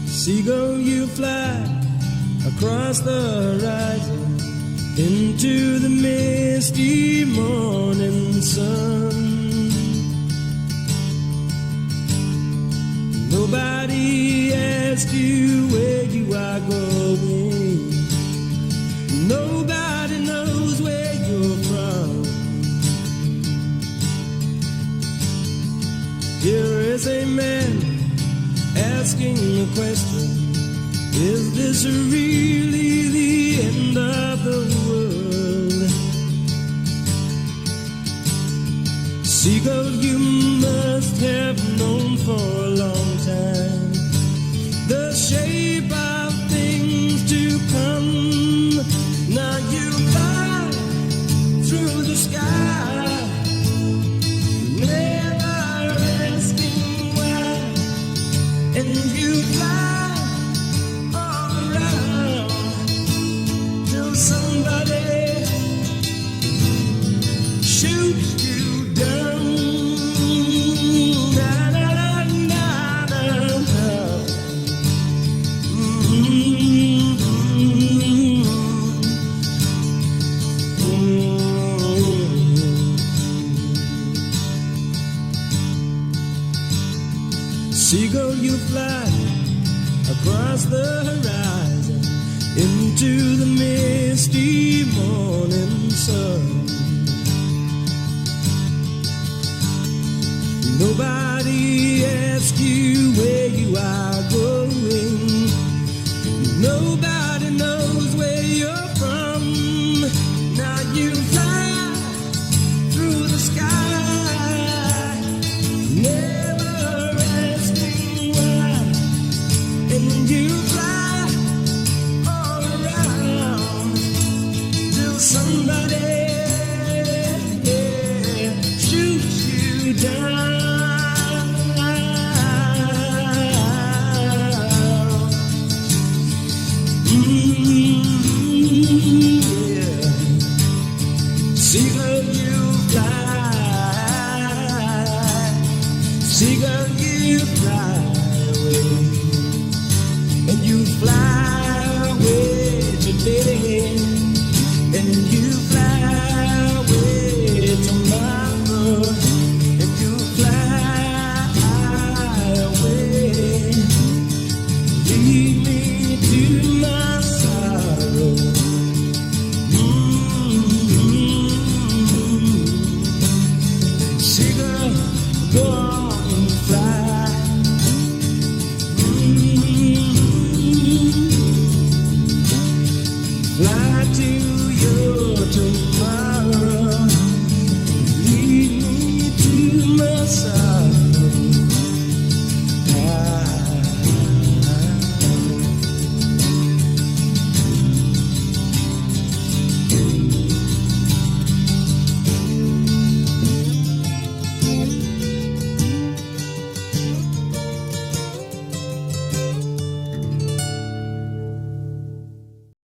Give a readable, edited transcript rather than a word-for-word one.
Seagull, you fly across the horizon into the misty morning sun. Nobody asked you where you are going. Nobody knows where you're from. Here is a man asking the question, is this really the end of the world? Seagull, you must have known for a long time the shape of things to come. Now you fly through the sky, never asking why, and you fly all around till somebody shoots you down. Na, na, na, na, na, na. Seagull, you fly across the horizon into the misty morning sun. Nobody asks you where you are going. Nobody knows where you're from. Now you fly through the sky, never asking why, and you